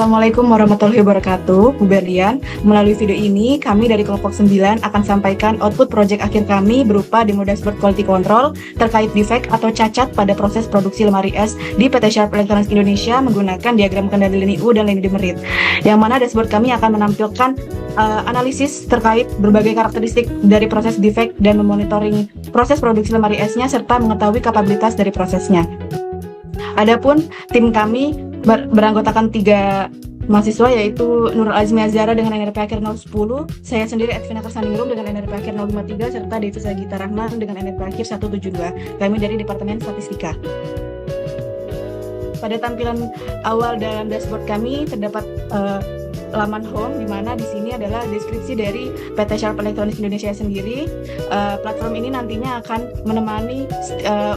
Assalamualaikum warahmatullahi wabarakatuh, Bu Berlian. Melalui video ini, kami dari kelompok 9 akan sampaikan output proyek akhir kami berupa demo dashboard quality control terkait defect atau cacat pada proses produksi lemari es di PT Sharp Electronics Indonesia menggunakan diagram kendali lini U dan lini demerit. Yang mana dashboard kami akan menampilkan analisis terkait berbagai karakteristik dari proses defect dan memonitoring proses produksi lemari esnya serta mengetahui kapabilitas dari prosesnya. Adapun tim kami beranggotakan 3 mahasiswa, yaitu Nurul Azmi Azhara dengan NRP akhir 010, saya sendiri Edvina Kersaningrum dengan NRP akhir 053, serta Devi Sagita Rahman dengan NRP akhir 172. Kami dari Departemen Statistika. Pada tampilan awal dalam dashboard kami terdapat laman home, di mana di sini adalah deskripsi dari PT Sharp Electronics Indonesia sendiri. Platform ini nantinya akan menemani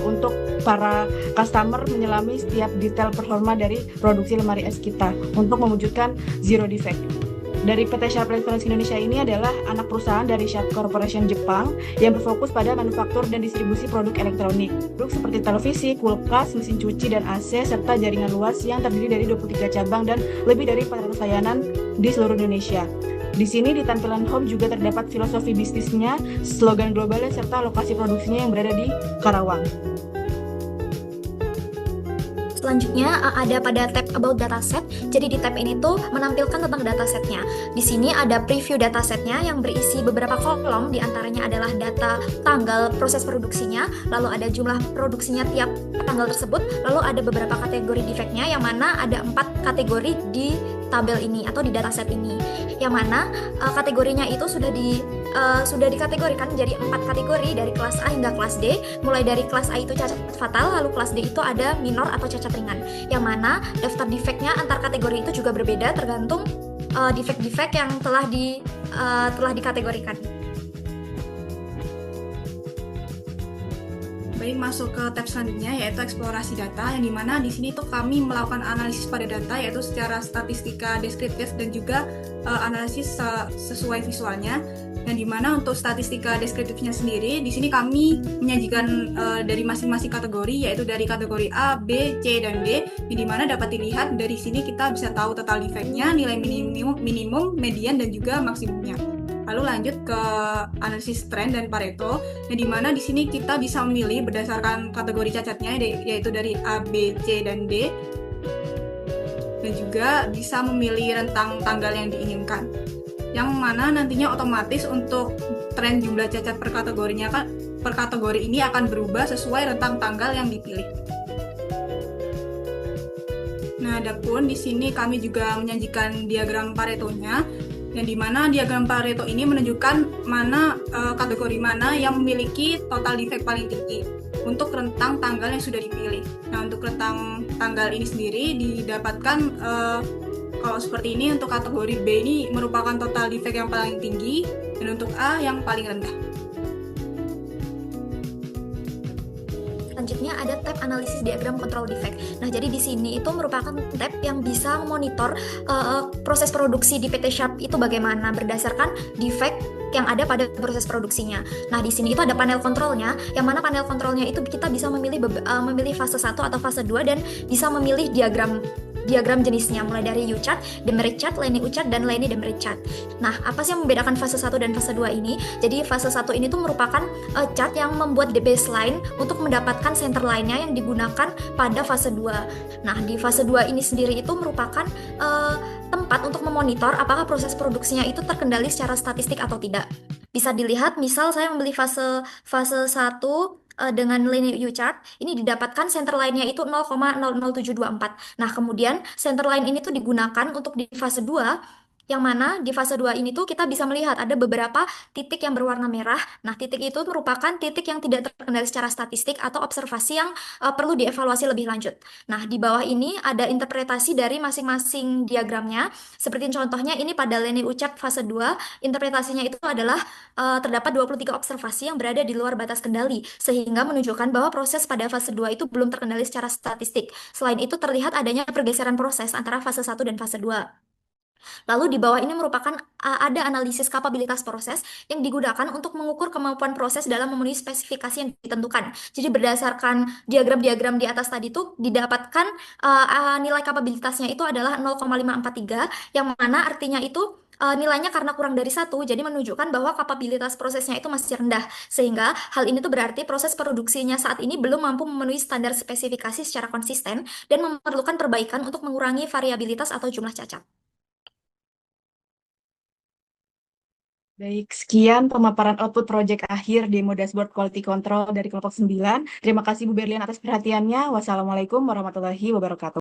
untuk para customer menyelami setiap detail performa dari produksi lemari es kita untuk mewujudkan zero defect. Dari PT Sharp Electronics Indonesia ini adalah anak perusahaan dari Sharp Corporation Jepang yang berfokus pada manufaktur dan distribusi produk elektronik. Produk seperti televisi, kulkas, mesin cuci, dan AC, serta jaringan luas yang terdiri dari 23 cabang dan lebih dari 400 layanan di seluruh Indonesia. Di sini di tampilan home juga terdapat filosofi bisnisnya, slogan globalnya, serta lokasi produksinya yang berada di Karawang. Selanjutnya ada pada tab About Dataset. Jadi di tab ini tuh menampilkan tentang datasetnya. Di sini ada preview datasetnya yang berisi beberapa kolom, diantaranya adalah data tanggal proses produksinya, lalu ada jumlah produksinya tiap tanggal tersebut, lalu ada beberapa kategori defectnya, yang mana ada 4 kategori di tabel ini atau di dataset ini, yang mana kategorinya itu sudah dikategorikan jadi 4 kategori dari kelas A hingga kelas D. Mulai dari kelas A itu cacat fatal, lalu kelas D itu ada minor atau cacat ringan, yang mana daftar defectnya antar kategori itu juga berbeda tergantung defect-defect yang telah dikategorikan. Baik, masuk ke tab selanjutnya yaitu eksplorasi data, yang dimana di sini tuh kami melakukan analisis pada data yaitu secara statistika deskriptif dan juga analisis sesuai visualnya. Yang dimana untuk statistika deskriptifnya sendiri di sini kami menyajikan dari masing-masing kategori, yaitu dari kategori A, B, C, dan D. Yang dimana dapat dilihat dari sini kita bisa tahu total defect-nya, nilai minimum, median, dan juga maksimumnya. Lalu lanjut ke analisis tren dan Pareto, yang dimana di sini kita bisa memilih berdasarkan kategori cacatnya, yaitu dari A, B, C, dan D, dan juga bisa memilih rentang tanggal yang diinginkan, yang mana nantinya otomatis untuk tren jumlah cacat per kategori ini akan berubah sesuai rentang tanggal yang dipilih. Nah, adapun di sini kami juga menyajikan diagram Paretonya, yang dimana diagram Pareto ini menunjukkan mana kategori mana yang memiliki total defect paling tinggi untuk rentang tanggal yang sudah dipilih. Nah, untuk rentang tanggal ini sendiri didapatkan kalau seperti ini, untuk kategori B ini merupakan total defect yang paling tinggi dan untuk A yang paling rendah. Selanjutnya ada tab analisis diagram control defect. Nah, jadi di sini itu merupakan tab yang bisa memonitor proses produksi di PT Sharp itu bagaimana berdasarkan defect yang ada pada proses produksinya. Nah, di sini itu ada panel kontrolnya, yang mana panel kontrolnya itu kita bisa memilih fase 1 atau fase 2 dan bisa memilih diagram jenisnya, mulai dari U-chart, demerit chart, line U-chart, dan line demerit chart. Nah, apa sih yang membedakan fase 1 dan fase 2 ini? Jadi fase 1 ini tuh merupakan chart yang membuat the baseline untuk mendapatkan center line-nya yang digunakan pada fase 2. Nah, di fase 2 ini sendiri itu merupakan tempat untuk memonitor apakah proses produksinya itu terkendali secara statistik atau tidak. Bisa dilihat, misal saya membeli fase 1 dengan line U-chart, ini didapatkan center line-nya itu 0,00724. Nah, kemudian center line ini tuh digunakan untuk di fase 2, yang mana di fase 2 ini tuh kita bisa melihat ada beberapa titik yang berwarna merah. Nah, titik itu merupakan titik yang tidak terkendali secara statistik atau observasi yang perlu dievaluasi lebih lanjut. Nah, di bawah ini ada interpretasi dari masing-masing diagramnya. Seperti contohnya ini pada line U-chart fase 2, interpretasinya itu adalah terdapat 23 observasi yang berada di luar batas kendali, sehingga menunjukkan bahwa proses pada fase 2 itu belum terkendali secara statistik. Selain itu terlihat adanya pergeseran proses antara fase 1 dan fase 2. Lalu di bawah ini merupakan ada analisis kapabilitas proses yang digunakan untuk mengukur kemampuan proses dalam memenuhi spesifikasi yang ditentukan. Jadi berdasarkan diagram-diagram di atas tadi itu didapatkan nilai kapabilitasnya itu adalah 0,543 yang mana artinya itu nilainya karena kurang dari satu, jadi menunjukkan bahwa kapabilitas prosesnya itu masih rendah. Sehingga hal ini tuh berarti proses produksinya saat ini belum mampu memenuhi standar spesifikasi secara konsisten dan memerlukan perbaikan untuk mengurangi variabilitas atau jumlah cacat. Baik, sekian pemaparan output project akhir demo dashboard quality control dari kelompok 9. Terima kasih Bu Berlian atas perhatiannya. Wassalamualaikum warahmatullahi wabarakatuh.